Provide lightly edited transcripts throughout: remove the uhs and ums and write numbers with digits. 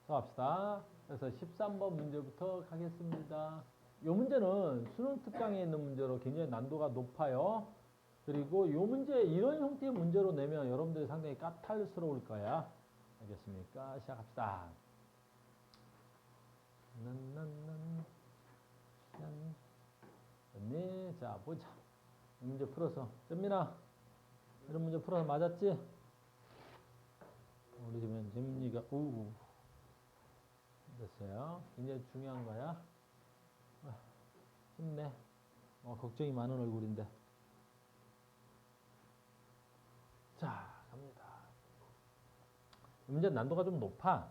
더 합시다. 그래서 13번 문제부터 가겠습니다. 이 문제는 수능 특강에 있는 문제로 굉장히 난도가 높아요. 그리고 이 문제, 이런 형태의 문제로 내면 여러분들이 상당히 까탈스러울 거야. 알겠습니까? 시작합시다. 네, 자, 보자. 이 문제 풀어서. 전민아, 이런 문제 풀어서 맞았지? 우리 집엔 재민이가, 됐어요. 굉장히 중요한 거야. 힘내. 걱정이 많은 얼굴인데. 자, 갑니다. 문제 난도가 좀 높아.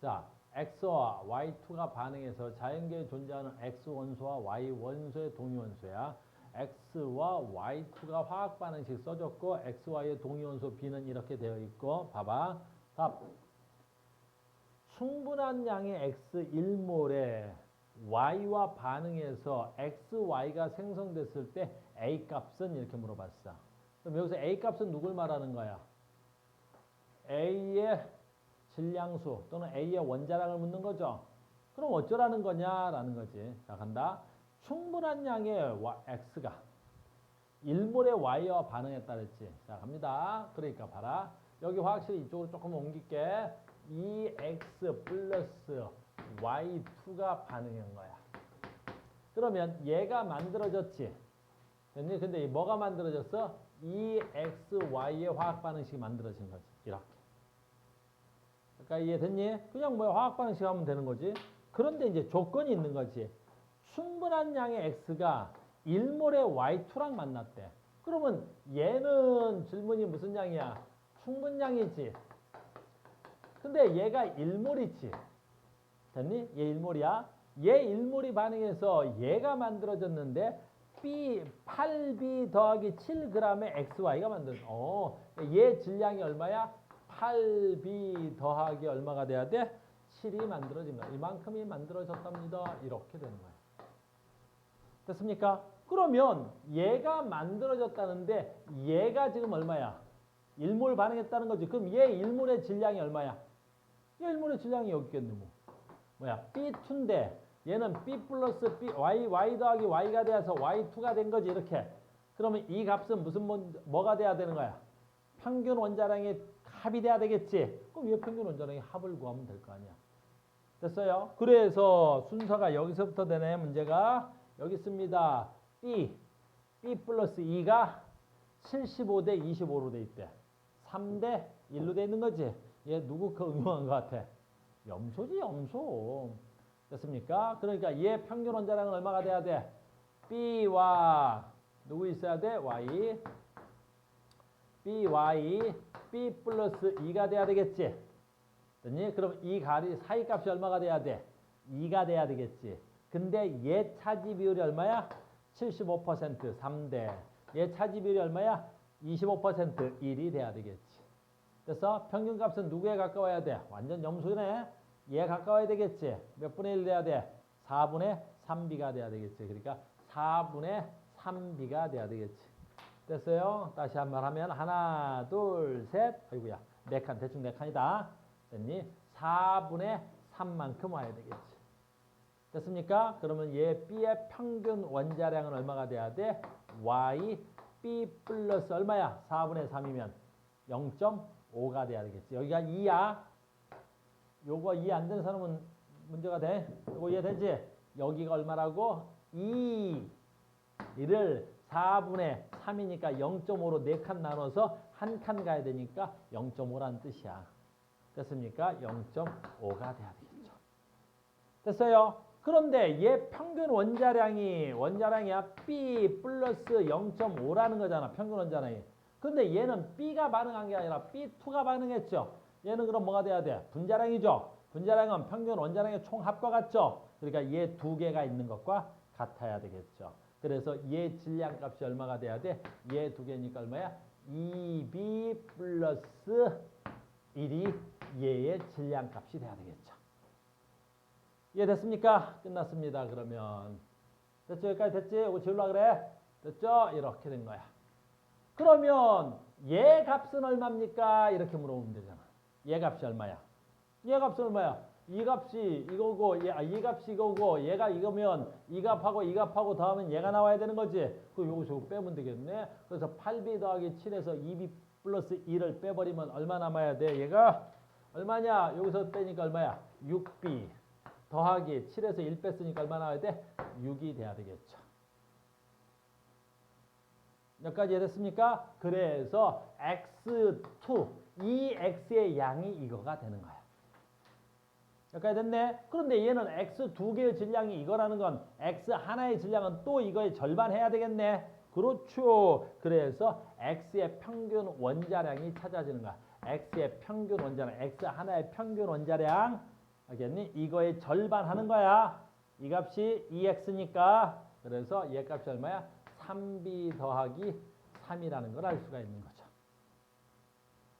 자, X와 Y2가 반응해서 자연계에 존재하는 X 원소와 Y 원소의 동위 원소야. X와 Y2가 화학 반응식 써줬고 XY의 동위 원소 B는 이렇게 되어 있고 봐봐. 답. 충분한 양의 X 1몰에 Y와 반응해서 XY가 생성됐을 때 A 값은 이렇게 물어봤어. 그럼 여기서 A 값은 누굴 말하는 거야? A의 질량수 또는 A의 원자량을 묻는 거죠. 그럼 어쩌라는 거냐라는 거지. 자, 간다. 충분한 양의 X가 1몰의 Y와 반응했다 그랬지. 자, 갑니다. 그러니까 봐라. 여기 화학식을 이쪽으로 조금 옮길게. 2X 플러스 Y2가 반응한 거야. 그러면 얘가 만들어졌지. 근데 뭐가 만들어졌어? 2XY의 화학 반응식이 만들어진 거지. 이렇게. 그러니까 이해됐니? 그냥 뭐 화학 반응식 하면 되는 거지. 그런데 이제 조건이 있는 거지. 충분한 양의 X가 1몰의 Y2랑 만났대. 그러면 얘는 질문이 무슨 양이야? 충분량이지. 근데 얘가 1몰이지. 됐니? 얘 1몰이야. 얘 1몰이 반응해서 얘가 만들어졌는데 B 8B 더하기 7g의 XY가 만들어졌어. 얘 질량이 얼마야? 8B 더하기 얼마가 돼야 돼? 7이 만들어진 거야. 이만큼이 만들어졌답니다. 이렇게 되는 거야. 됐습니까? 그러면 얘가 만들어졌다는데 얘가 지금 얼마야? 1몰 반응했다는 거지. 그럼 얘 1몰의 질량이 얼마야? 얘 1몰의 질량이 여기 있겠네 뭐. 뭐야? B2인데 얘는 B 플러스 B, Y 더하기 Y가 돼서 Y2가 된 거지 이렇게. 그러면 이 값은 무슨 뭐가 돼야 되는 거야? 평균 원자량의 합이 돼야 되겠지. 그럼 얘 평균 원자량의 합을 구하면 될 거 아니야. 됐어요? 그래서 순서가 여기서부터 되네. 문제가 여기 있습니다. B 플러스 2가 75대 25로 돼 있대. 3대 1로 돼 있는 거지. 얘 누구 그 응용한 것 같아? 염소지 염소. 됐습니까? 그러니까 얘 평균 원자량은 얼마가 돼야 돼? B와 누구 있어야 돼? Y. B 플러스 2가 돼야 되겠지. 됐니? 그럼 이 사이 값이 얼마가 돼야 돼? 2가 돼야 되겠지. 근데 얘 차지 비율이 얼마야? 75% 3대. 얘 차지 비율이 얼마야? 25% 1이 돼야 되겠지. 그래서 평균 값은 누구에 가까워야 돼? 완전 염소네. 얘 가까워야 되겠지. 몇 분의 1 돼야 돼? 4분의 3B가 돼야 되겠지. 그러니까 4분의 3B가 돼야 되겠지. 됐어요? 다시 한번 하면 하나, 둘, 셋. 아이고야. 4칸. 대충 4칸이다. 됐니? 4분의 3만큼 와야 되겠지. 됐습니까? 그러면 얘 B의 평균 원자량은 얼마가 돼야 돼? Y B 플러스 얼마야? 4분의 3이면 0.5가 돼야 되겠지. 여기가 2야. 요거 이해 안 되는 사람은 문제가 돼. 요거 이해되지? 여기가 얼마라고? 2를 4분의 3이니까 0.5로 4칸 나눠서 한 칸 가야 되니까 0.5라는 뜻이야. 됐습니까? 0.5가 돼야 되겠죠. 됐어요? 그런데 얘 평균 원자량이야. B 플러스 0.5라는 거잖아. 평균 원자량이. 근데 얘는 B가 반응한 게 아니라 B2가 반응했죠. 얘는 그럼 뭐가 돼야 돼? 분자량이죠. 분자량은 평균 원자량의 총합과 같죠. 그러니까 얘 두 개가 있는 것과 같아야 되겠죠. 그래서 얘 질량 값이 얼마가 돼야 돼? 얘 두 개니까 얼마야? 2B 플러스 1이 얘의 질량 값이 돼야 되겠죠. 이해됐습니까? 끝났습니다. 그러면 됐죠? 여기까지 됐지? 이거 지우려고 그래? 됐죠? 이렇게 된 거야. 그러면 얘 값은 얼마입니까? 이렇게 물어보면 되잖아. 얘 값이 얼마야? 얘 값은 얼마야? 이 값이 이거고 이 값이 이거고 얘가 이거면 이 값하고 더하면 얘가 나와야 되는 거지. 그럼 요거 저거 빼면 되겠네. 그래서 8b 더하기 7에서 2b 플러스 2를 빼버리면 얼마 남아야 돼? 얘가 얼마냐? 여기서 빼니까 얼마야? 6b 더하기 7에서 1 뺐으니까 얼마 나와야 돼? 6이 돼야 되겠죠. 여기까지 이해됐습니까? 그래서 x2 이 x의 양이 이거가 되는 거야. 여기까지 됐네. 그런데 얘는 x 두 개의 질량이 이거라는 건 x 하나의 질량은 또 이거의 절반 해야 되겠네. 그렇죠. 그래서 x의 평균 원자량이 찾아지는 거야. x의 평균 원자량, x 하나의 평균 원자량 알겠니? 이거의 절반 하는 거야. 이 값이 2x니까 그래서 얘 값이 얼마야? 3b 더하기 3이라는 걸 알 수가 있는 거죠.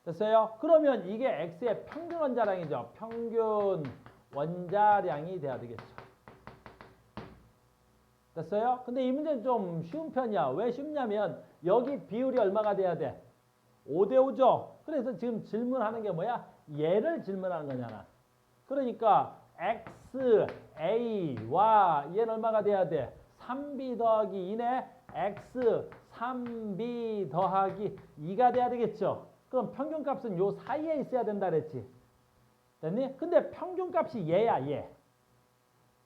됐어요? 그러면 이게 x의 평균 원자량이죠. 평균 원자량이 돼야 되겠죠. 됐어요? 근데 이 문제는 좀 쉬운 편이야. 왜 쉽냐면 여기 비율이 얼마가 돼야 돼? 5대 5죠. 그래서 지금 질문하는 게 뭐야? 얘를 질문하는 거잖아. 그러니까 x, a와 얘는 얼마가 돼야 돼? 3b 더하기 2네. x 3b 더하기 2가 돼야 되겠죠. 그럼 평균값은 요 사이에 있어야 된다 그랬지. 됐니? 근데 평균값이 얘야, 얘.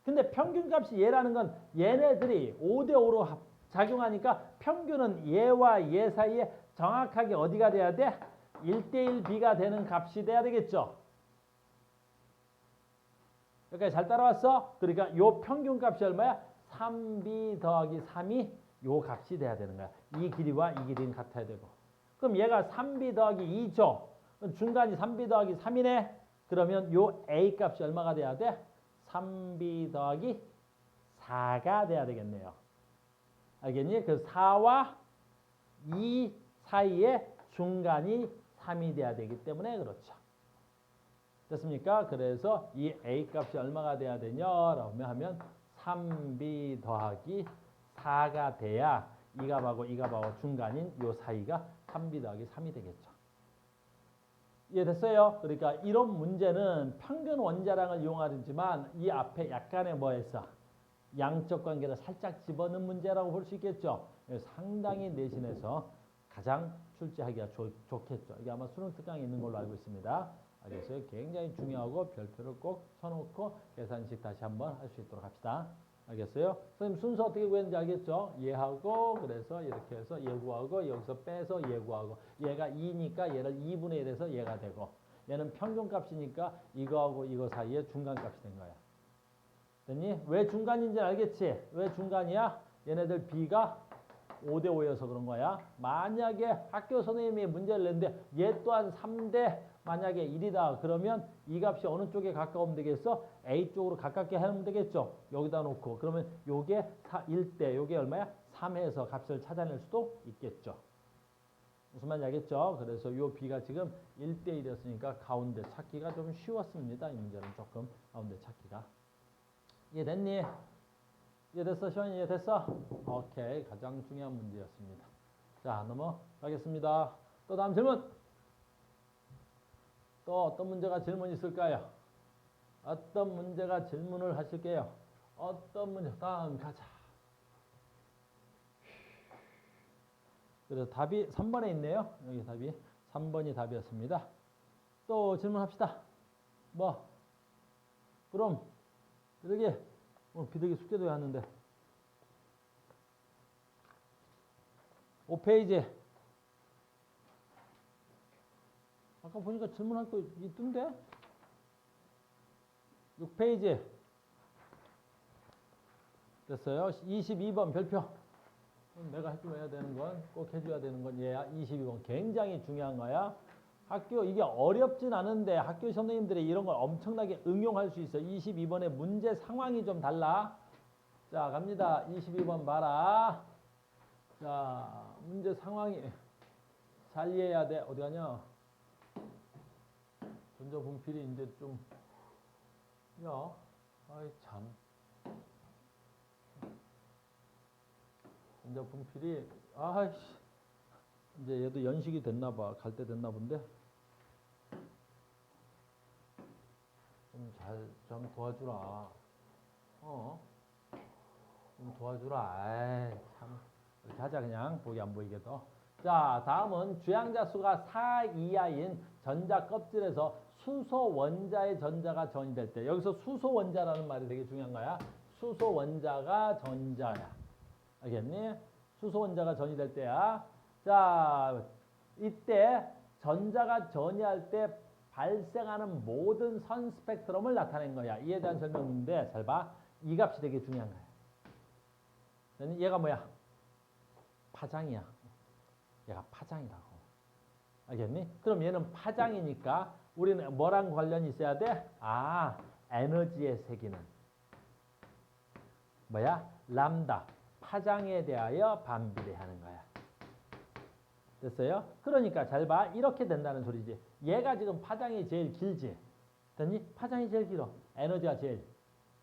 근데 평균값이 얘라는 건 얘네들이 5대 5로 작용하니까 평균은 얘와 얘 사이에 정확하게 어디가 돼야 돼? 1대1 b가 되는 값이 돼야 되겠죠. 여기까지 잘 따라왔어? 그러니까 요 평균값이 얼마야? 3b 더하기 3이 요 값이 돼야 되는 거야. 이 길이와 이 길이는 같아야 되고. 그럼 얘가 3b 더하기 2죠. 중간이 3b 더하기 3이네. 그러면 요 a 값이 얼마가 돼야 돼? 3b 더하기 4가 돼야 되겠네요. 알겠니? 그 4와 2 사이에 중간이 3이 돼야 되기 때문에 그렇죠. 됐습니까? 그래서 이 a 값이 얼마가 돼야 되냐라고 하면 3b 더하기 4가 돼야 이 값하고 이 값하고 중간인 요 사이가 3b 더하기 3이 되겠죠. 이해됐어요? 그러니까 이런 문제는 평균 원자량을 이용하지만 이 앞에 약간의 뭐였어? 양적 관계를 살짝 집어넣은 문제라고 볼 수 있겠죠. 상당히 내신에서 가장 출제하기가 좋겠죠. 이게 아마 수능 특강에 있는 걸로 알고 있습니다. 알겠어요? 굉장히 중요하고 별표를 꼭 쳐놓고 계산식 다시 한번 할 수 있도록 합시다. 알겠어요? 선생님 순서 어떻게 구했는지 알겠죠? 얘하고 그래서 이렇게 해서 얘 구하고 여기서 빼서 얘 구하고 얘가 2니까 얘를 2분의 1해서 얘가 되고 얘는 평균값이니까 이거하고 이거 사이에 중간값이 된 거야. 됐니? 왜 중간인지 알겠지? 왜 중간이야? 얘네들 b가 5대 5여서 그런 거야. 만약에 학교 선생님이 문제를 냈는데 얘 또한 3대 만약에 1이다. 그러면 이 값이 어느 쪽에 가까우면 되겠어? A 쪽으로 가깝게 하면 되겠죠. 여기다 놓고. 그러면 요게 1대, 요게 얼마야? 3해서 값을 찾아낼 수도 있겠죠. 무슨 말인지 알겠죠? 그래서 요 B가 지금 1대 1이었으니까 가운데 찾기가 좀 쉬웠습니다. 이 문제는 조금 가운데 찾기가. 이해됐니? 이해됐어? 시원이 이해됐어? 오케이. 가장 중요한 문제였습니다. 자, 넘어가겠습니다. 또 다음 질문. 또 어떤 문제가 질문 있을까요? 어떤 문제가 질문을 하실게요? 어떤 문제? 다음 가자. 그래서 답이 3번에 있네요. 여기 답이 3번이 답이었습니다. 또 질문합시다. 뭐? 그럼 비둘기 오늘 비둘기 숙제도 해야 하는데 5페이지 아까 보니까 질문할 거 있던데? 6페이지 됐어요. 22번 별표. 내가 해줘야 되는 건 꼭 해줘야 되는 건 얘야. 22번 굉장히 중요한 거야. 학교 이게 어렵진 않은데 학교 선생님들이 이런 걸 엄청나게 응용할 수 있어. 22번의 문제 상황이 좀 달라. 자 갑니다. 22번 봐라. 자 문제 상황이 잘 이해해야 돼. 어디 가냐? 전자 분필이 이제 좀 야, 아이 참. 전자 분필이 아이씨 이제 얘도 연식이 됐나 봐. 갈 때 됐나 본데. 좀 도와주라. 좀 도와주라. 아이, 참. 이렇게 하자, 그냥. 보기 안 보이게도. 자, 다음은 주양자 수가 4 이하인 전자 껍질에서 수소 원자의 전자가 전이될 때. 여기서 수소 원자라는 말이 되게 중요한 거야. 수소 원자가 전자야. 알겠니? 수소 원자가 전이될 때야. 자, 이때 전자가 전이할 때 발생하는 모든 선 스펙트럼을 나타낸 거야. 이에 대한 설명인데 잘 봐. 이 값이 되게 중요한 거야. 얘가 뭐야? 파장이야. 얘가 파장이라고. 알겠니? 그럼 얘는 파장이니까 우리는 뭐랑 관련이 있어야 돼? 아, 에너지의 세기는 뭐야? 람다. 파장에 대하여 반비례하는 거야. 됐어요? 그러니까 잘 봐. 이렇게 된다는 소리지. 얘가 지금 파장이 제일 길지. 됐니? 파장이 제일 길어. 에너지가 제일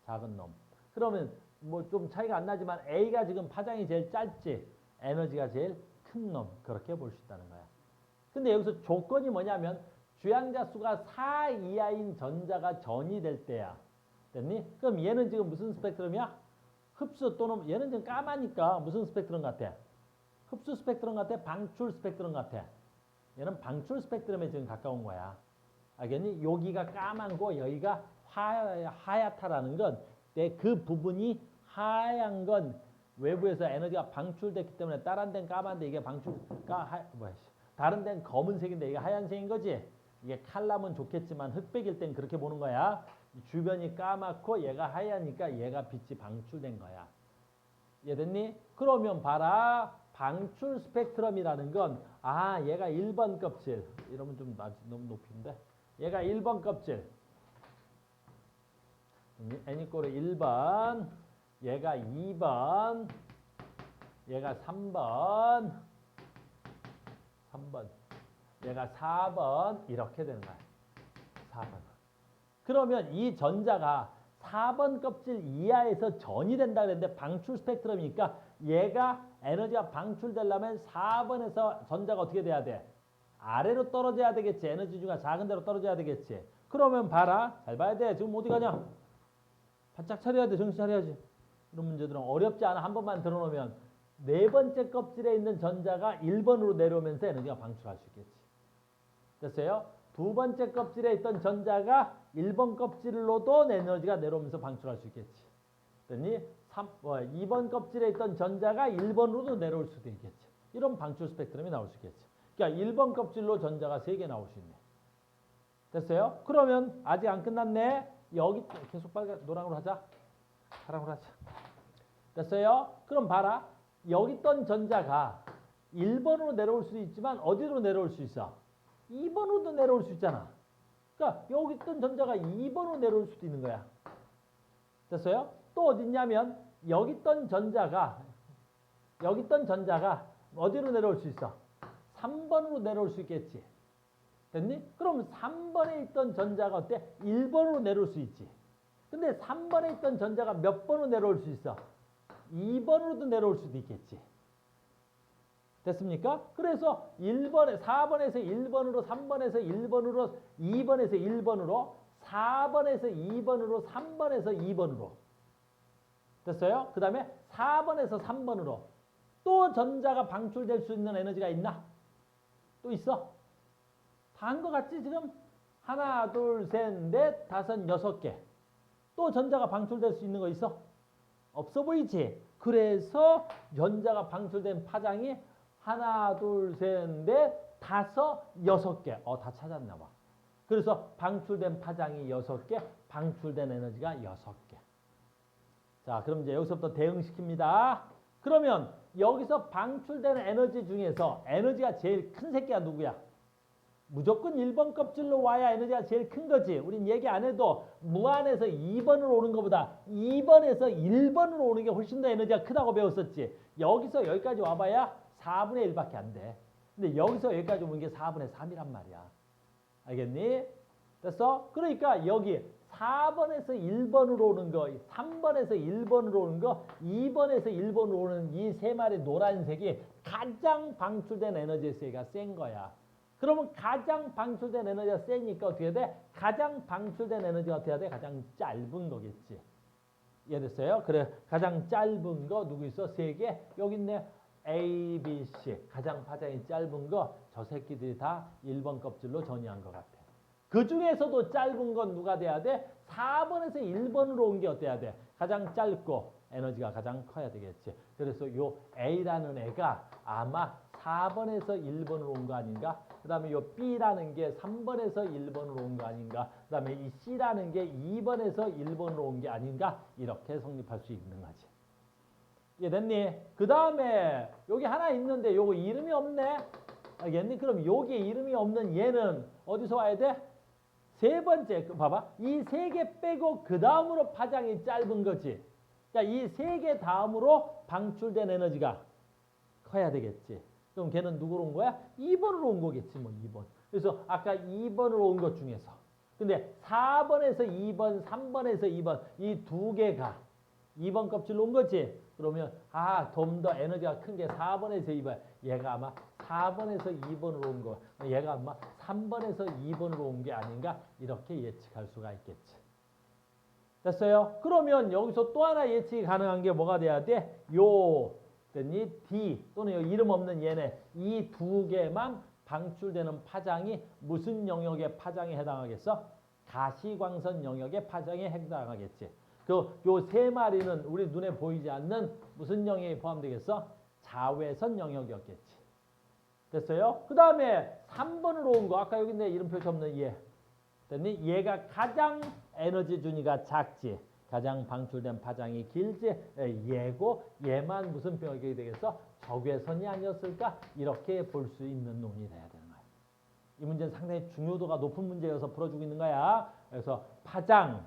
작은 놈. 그러면 뭐 좀 차이가 안 나지만 A가 지금 파장이 제일 짧지. 에너지가 제일 큰 놈. 그렇게 볼 수 있다는 거야. 근데 여기서 조건이 뭐냐면 주양자 수가 4 이하인 전자가 전이 될 때야. 됐니? 그럼 얘는 지금 무슨 스펙트럼이야? 흡수 또는 얘는 지금 까마니까 무슨 스펙트럼 같아? 흡수 스펙트럼 같아? 방출 스펙트럼 같아? 얘는 방출 스펙트럼에 지금 가까운 거야. 알겠니? 여기가 까만고 여기가 하얗다라는 건 그 부분이 하얀 건 외부에서 에너지가 방출됐기 때문에 다른 데는 까만데 이게 다른 데는 검은색인데 이게 하얀색인 거지. 이게 칼라면 좋겠지만 흑백일 땐 그렇게 보는 거야. 주변이 까맣고 얘가 하얘니까 얘가 빛이 방출된 거야. 이해됐니? 그러면 봐라. 방출 스펙트럼이라는 건 얘가 1번 껍질. 이러면 좀 너무 높인데. 얘가 1번 껍질. N이꼴은 1번. 얘가 2번. 얘가 3번. 얘가 4번. 이렇게 되는 거야. 4번. 그러면 이 전자가 4번 껍질 이하에서 전이 된다 그랬는데 방출 스펙트럼이니까 얘가 에너지가 방출되려면 4번에서 전자가 어떻게 돼야 돼? 아래로 떨어져야 되겠지. 에너지 중에 작은 데로 떨어져야 되겠지. 그러면 봐라. 잘 봐야 돼. 지금 어디 가냐? 바짝 차려야 돼. 정신 차려야지. 이런 문제들은 어렵지 않아. 한 번만 들어놓으면 네 번째 껍질에 있는 전자가 1번으로 내려오면서 에너지가 방출할 수 있겠지. 됐어요? 두 번째 껍질에 있던 전자가 1번 껍질로도 에너지가 내려오면서 방출할 수 있겠지. 됐니? 2번 껍질에 있던 전자가 1번으로도 내려올 수도 있겠지. 이런 방출 스펙트럼이 나올 수 있겠지. 그러니까 1번 껍질로 전자가 3개 나올 수 있네. 됐어요? 그러면 아직 안 끝났네. 여기 계속 빨간 노랑으로 하자. 파랑으로 하자. 됐어요? 그럼 봐라. 여기 있던 전자가 1번으로 내려올 수 있지만 어디로 내려올 수 있어? 2번으로도 내려올 수 있잖아. 그러니까 여기 있던 전자가 2번으로 내려올 수도 있는 거야. 됐어요? 또 어디 있냐면 여기 있던 전자가 어디로 내려올 수 있어? 3번으로 내려올 수 있겠지. 됐니? 그럼 3번에 있던 전자가 어때? 1번으로 내려올 수 있지. 근데 3번에 있던 전자가 몇 번으로 내려올 수 있어? 2번으로도 내려올 수도 있겠지. 됐습니까? 그래서 4번에서 1번으로, 3번에서 1번으로, 2번에서 1번으로, 4번에서 2번으로, 3번에서 2번으로. 됐어요? 그 다음에 4번에서 3번으로. 또 전자가 방출될 수 있는 에너지가 있나? 또 있어? 다 한 것 같지 지금? 하나, 둘, 셋, 넷, 다섯, 6개. 또 전자가 방출될 수 있는 거 있어? 없어 보이지? 그래서 전자가 방출된 파장이 하나, 둘, 셋, 넷, 다섯, 6개. 다 찾았나 봐. 그래서 방출된 파장이 6개, 방출된 에너지가 6개. 자, 그럼 이제 여기서부터 대응시킵니다. 그러면 여기서 방출된 에너지 중에서 에너지가 제일 큰 새끼가 누구야? 무조건 1번 껍질로 와야 에너지가 제일 큰 거지. 우린 얘기 안 해도 무한에서 2번으로 오는 것보다 2번에서 1번으로 오는 게 훨씬 더 에너지가 크다고 배웠었지. 여기서 여기까지 와봐야 4분의 1밖에 안 돼. 근데 여기서 여기까지 오는 게 4분의 3이란 말이야. 알겠니? 됐어? 그러니까 여기 4번에서 1번으로 오는 거, 3번에서 1번으로 오는 거, 2번에서 1번으로 오는 이 세 마리 노란색이 가장 방출된 에너지의 세기가 센 거야. 그러면 가장 방출된 에너지가 세니까 어떻게 돼? 가장 방출된 에너지가 어떻게 돼? 가장 짧은 거겠지. 이해됐어요? 그래 가장 짧은 거 누구 있어? 세 개. 여기 있네. A, B, C. 가장 파장이 짧은 거 저 새끼들이 다 1번 껍질로 전이한 것 같아. 그 중에서도 짧은 건 누가 돼야 돼? 4번에서 1번으로 온 게 어때야 돼? 가장 짧고 에너지가 가장 커야 되겠지. 그래서 요 A라는 애가 아마 4번에서 1번으로 온 거 아닌가? 그 다음에 요 B라는 게 3번에서 1번으로 온 거 아닌가? 그 다음에 이 C라는 게 2번에서 1번으로 온 게 아닌가? 이렇게 성립할 수 있는 거지. 이해됐니? 그 다음에 여기 하나 있는데 요거 이름이 없네? 알겠니? 그럼 여기에 이름이 없는 얘는 어디서 와야 돼? 세 번째, 봐봐. 이 세 개 빼고 그 다음으로 파장이 짧은 거지. 자, 이 세 개 다음으로 방출된 에너지가 커야 되겠지. 그럼 걔는 누구로 온 거야? 2번으로 온 거겠지, 뭐 2번. 그래서 아까 2번으로 온 것 중에서. 근데 4번에서 2번, 3번에서 2번 이 두 개가 2번 껍질로 온 거지. 그러면 좀 더 에너지가 큰 게 4번에서 2번. 얘가 아마 4번에서 2번으로 온 거. 얘가 아마 3번에서 2번으로 온 게 아닌가? 이렇게 예측할 수가 있겠지. 됐어요? 그러면 여기서 또 하나 예측이 가능한 게 뭐가 돼야 돼? 됐니? D 또는 여기 이름 없는 얘네. 이 두 개만 방출되는 파장이 무슨 영역의 파장에 해당하겠어? 가시광선 영역의 파장에 해당하겠지. 요 세 마리는 우리 눈에 보이지 않는 무슨 영역에 포함되겠어? 자외선 영역이었겠지. 됐어요? 그 다음에 3번으로 온 거. 아까 여기 내 이름 표시 없는 얘. 됐니? 얘가 가장 에너지 준위가 작지. 가장 방출된 파장이 길지. 얘고 얘만 무슨 영역이 되겠어? 적외선이 아니었을까? 이렇게 볼 수 있는 놈이 돼야 되는 거야. 이 문제는 상당히 중요도가 높은 문제여서 풀어주고 있는 거야. 그래서 파장,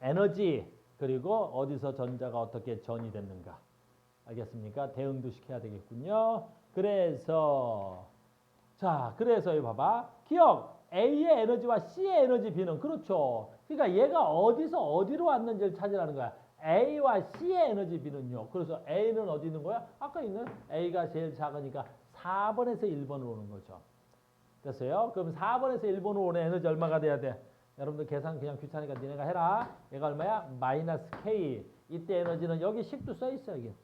에너지, 그리고 어디서 전자가 어떻게 전이 됐는가. 알겠습니까? 대응도 시켜야 되겠군요. 그래서 여기 봐봐. 기억, A의 에너지와 C의 에너지 B는 그렇죠. 그러니까 얘가 어디서 어디로 왔는지를 찾으라는 거야. A와 C의 에너지 B는요. 그래서 A는 어디 있는 거야? 아까 있는 A가 제일 작으니까 4번에서 1번으로 오는 거죠. 됐어요? 그럼 4번에서 1번으로 오는 에너지 얼마가 돼야 돼? 여러분들 계산 그냥 귀찮으니까 니네가 해라. 얘가 얼마야? 마이너스 K. 이때 에너지는 여기 식도 써있어. 여기.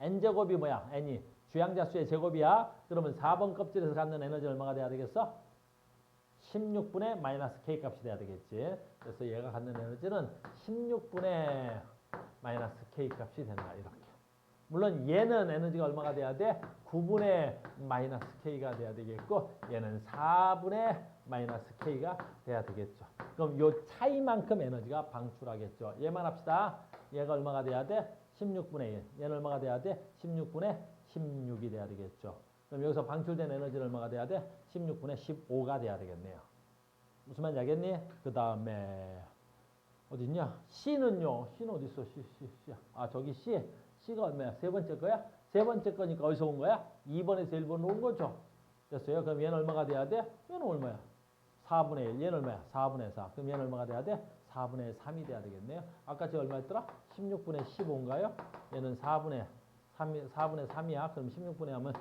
N제곱이 뭐야? N이. 주양자수의 제곱이야. 그러면 4번 껍질에서 갖는 에너지 얼마가 돼야 되겠어? 16분의 마이너스 K 값이 돼야 되겠지. 그래서 얘가 갖는 에너지는 16분의 마이너스 K 값이 된다. 이렇게. 물론 얘는 에너지가 얼마가 돼야 돼? 9분의 마이너스 K가 돼야 되겠고 얘는 4분의 마이너스 K가 돼야 되겠죠. 그럼 요 차이만큼 에너지가 방출하겠죠. 얘만 합시다. 얘가 얼마가 돼야 돼? 16분의 1. 얘는 얼마가 돼야 돼? 16분의 16이 돼야 되겠죠. 그럼 여기서 방출된 에너지는 얼마가 돼야 돼? 16분의 15가 돼야 되겠네요. 무슨 말인지 알겠니? 그 다음에 어디 있냐? C는요. C는 어디 있어? C. 저기 C. C가 얼마야? 세 번째 거야? 세 번째 거니까 어디서 온 거야? 2번에서 1번으로 온 거죠. 됐어요? 그럼 얘는 얼마가 돼야 돼? 얘는 얼마야? 4분의 1. 얘는 얼마야? 4분의 4. 그럼 얘는 얼마가 돼야 돼? 4분의 3이 돼야 되겠네요. 아까 저 얼마였더라? 16분의 15인가요? 얘는 4분의 3이야. 그럼 16분의 하면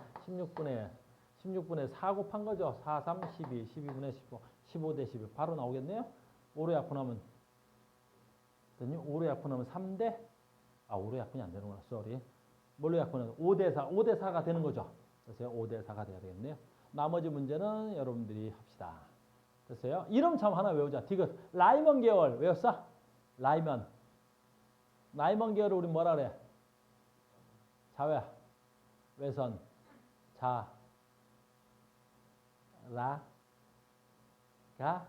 16분의 4 곱한 거죠. 4, 3, 12, 12분의 15, 15 대 12. 바로 나오겠네요. 5로 약분하면 5로 약분하면 3대 5로 약분이 안 되는구나. 쏘리. 뭘로 약분하면 5대 4. 5대 4가 되는 거죠. 그래서 5대 4가 돼야 되겠네요. 나머지 문제는 여러분들이 합시다. 됐어요? 이름 참 하나 외우자. 디귿. 라이먼 계열 외웠어? 라이먼 계열을 우리 뭐라 그래? 자외, 외선, 자, 라, 가.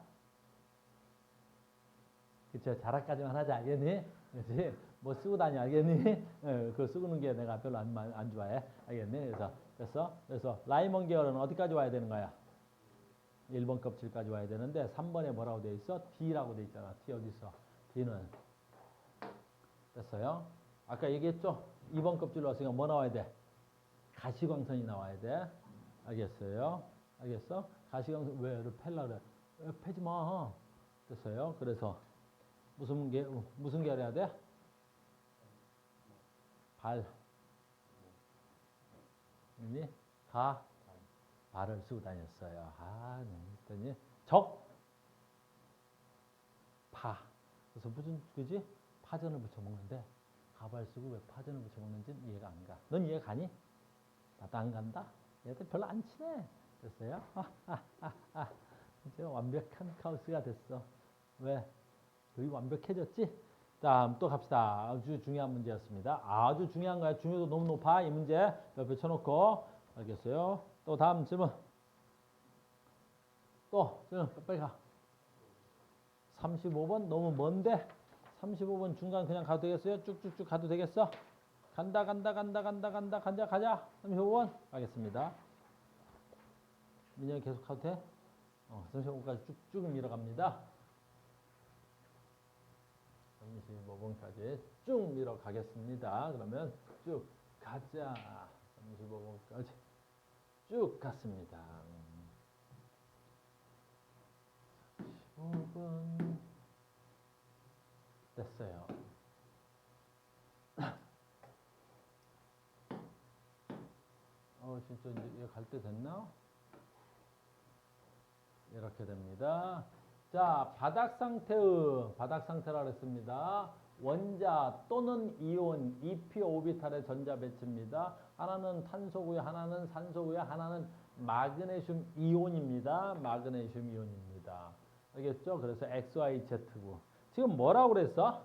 그쵸? 자라까지만 하자. 알겠니? 그렇지? 뭐 쓰고 다녀. 알겠니? 그거 쓰는 게 내가 별로 안 좋아해. 알겠니? 그래서 라이먼 계열은 어디까지 와야 되는 거야? 1번 껍질까지 와야 되는데 3번에 뭐라고 돼 있어? D라고 돼 있잖아. D 어디 있어? D는 됐어요? 아까 얘기했죠? 2번 껍질로 왔으니까 뭐 나와야 돼? 가시광선이 나와야 돼. 알겠어요? 알겠어? 가시광선 왜를 팰라 그래? 왜 패지 마. 됐어요? 그래서 무슨 계열 해야 돼? 발. 가. 발을 쓰고 다녔어요. 아, 네. 그랬더니 적, 파. 그래서 무슨 그지? 파전을 붙여 먹는데 가발 쓰고 왜 파전을 붙여 먹는지는 이해가 안 가. 넌 이해 가니? 나도 안 간다. 얘들 별로 안 친해. 됐어요? 이제 완벽한 카오스가 됐어. 왜? 여기 완벽해졌지? 다음 또 갑시다. 아주 중요한 문제였습니다. 아주 중요한 거야. 중요도 너무 높아. 이 문제 옆에 쳐놓고. 알겠어요? 또 다음 질문. 또 질문 빨리 가. 35번 너무 먼데? 35번 중간 그냥 가도 되겠어요? 쭉쭉쭉 가도 되겠어? 간다. 35번 가겠습니다. 민영이 계속 가도 돼? 35번까지 쭉쭉 밀어갑니다. 35번까지 쭉 밀어가겠습니다. 그러면 쭉 가자. 35번까지 쭉 갔습니다. 15번 됐어요. 진짜 이제 갈 때 됐나? 이렇게 됩니다. 자, 바닥 상태라 그랬습니다. 원자 또는 이온 EP오비탈의 전자 배치입니다. 하나는 탄소고요, 하나는 산소고요, 하나는 마그네슘 이온입니다. 마그네슘 이온입니다. 알겠죠? 그래서 XYZ고. 지금 뭐라고 그랬어?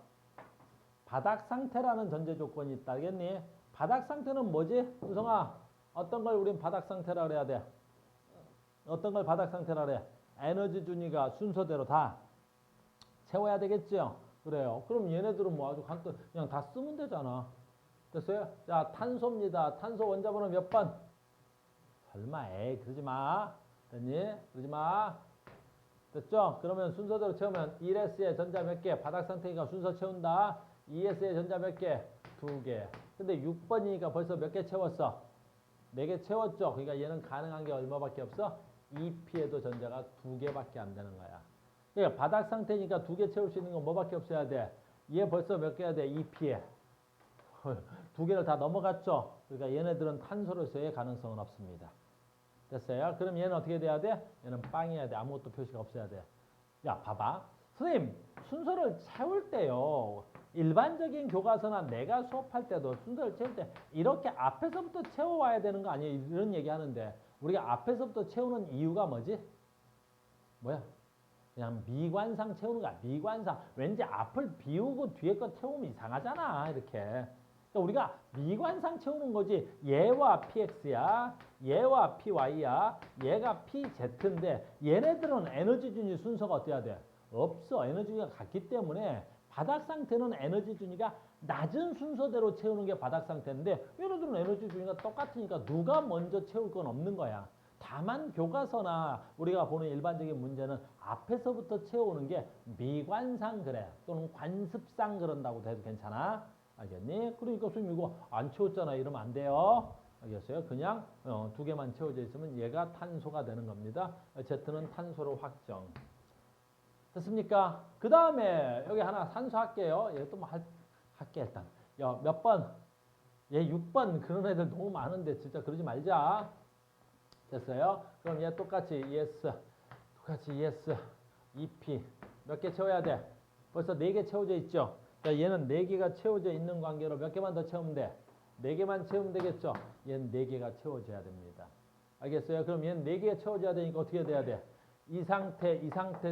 바닥 상태라는 전제 조건이 있다. 알겠니? 바닥 상태는 뭐지? 우성아, 어떤 걸 우린 바닥 상태라 그래야 돼? 어떤 걸 바닥 상태라 그래? 에너지 준위가 순서대로 다 채워야 되겠죠? 그래요. 그럼 얘네들은 뭐 아주 간단, 그냥 다 쓰면 되잖아. 됐어요? 자, 탄소입니다. 탄소 원자번호 몇 번? 설마, 그러지 마. 됐니? 그러지 마. 됐죠? 그러면 순서대로 채우면 1S의 전자 몇 개? 바닥 상태니까 순서 채운다. 2S의 전자 몇 개? 2개. 근데 6번이니까 벌써 몇 개 채웠어? 4개 채웠죠? 그러니까 얘는 가능한 게 얼마밖에 없어? 2P에도 전자가 2개밖에 안 되는 거야. 그러니까 바닥 상태니까 2개 채울 수 있는 건 뭐밖에 없어야 돼? 얘 벌써 몇 개야 돼? 2P에. 2개를 다 넘어갔죠? 그러니까 얘네들은 탄소로서의 가능성은 없습니다. 됐어요? 그럼 얘는 어떻게 돼야 돼? 얘는 빵이어야 돼. 아무것도 표시가 없어야 돼. 야, 봐봐. 선생님, 순서를 채울 때요. 일반적인 교과서나 내가 수업할 때도 순서를 채울 때 이렇게 앞에서부터 채워와야 되는 거 아니에요? 이런 얘기 하는데 우리가 앞에서부터 채우는 이유가 뭐지? 뭐야? 그냥 미관상 채우는 거야. 미관상. 왠지 앞을 비우고 뒤에 거 채우면 이상하잖아. 이렇게. 그러니까 우리가 미관상 채우는 거지. 얘와 PX야. 얘와 PY야. 얘가 PZ인데 얘네들은 에너지 준위 순서가 어때야 돼? 없어. 에너지 준위가 같기 때문에 바닥 상태는 에너지 준위가 낮은 순서대로 채우는 게 바닥 상태인데 얘네들은 에너지 준위가 똑같으니까 누가 먼저 채울 건 없는 거야. 다만 교과서나 우리가 보는 일반적인 문제는 앞에서부터 채우는 게 미관상 그래. 또는 관습상 그런다고 해도 괜찮아. 알겠니? 그러니까 선생님 이거 안 채웠잖아. 이러면 안 돼요. 알겠어요? 그냥 2개만 채워져 있으면 얘가 탄소가 되는 겁니다. Z는 탄소로 확정. 됐습니까? 그 다음에 여기 하나 산소 할게요. 얘 또 뭐 할게 일단. 야, 몇 번? 얘 6번. 그런 애들 너무 많은데 진짜 그러지 말자. 됐어요? 그럼 얘 똑같이 ES. 똑같이 ES. EP. 몇 개 채워야 돼? 벌써 4개 채워져 있죠? 자, 얘는 4개가 채워져 있는 관계로 몇 개만 더 채우면 돼? 4개만 채우면 되겠죠? 얘는 4개가 채워져야 됩니다. 알겠어요? 그럼 얘는 4개 채워져야 되니까 어떻게 돼야 돼? 이 상태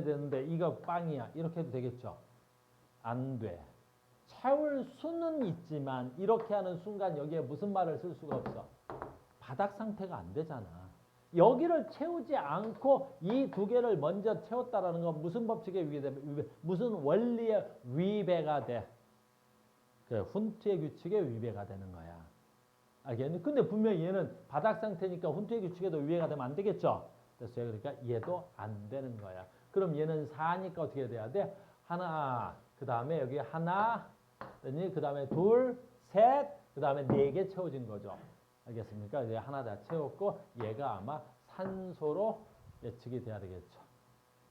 되는데 이거 빵이야. 이렇게 해도 되겠죠? 안 돼. 채울 수는 있지만 이렇게 하는 순간 여기에 무슨 말을 쓸 수가 없어. 바닥 상태가 안 되잖아. 여기를 채우지 않고 이 2개를 먼저 채웠다라는 건 무슨 법칙에 위배, 무슨 원리의 위배가 돼. 그 훈트의 규칙에 위배가 되는 거야. 알겠니? 근데 분명히 얘는 바닥 상태니까 훈트의 규칙에도 위배가 되면 안 되겠죠? 됐어요. 그러니까 얘도 안 되는 거야. 그럼 얘는 4니까 어떻게 돼야 돼? 하나, 그 다음에 여기 하나, 그 다음에 둘, 셋, 그 다음에 4개 채워진 거죠. 알겠습니까? 이제 하나 다 채웠고 얘가 아마 산소로 예측이 돼야 되겠죠.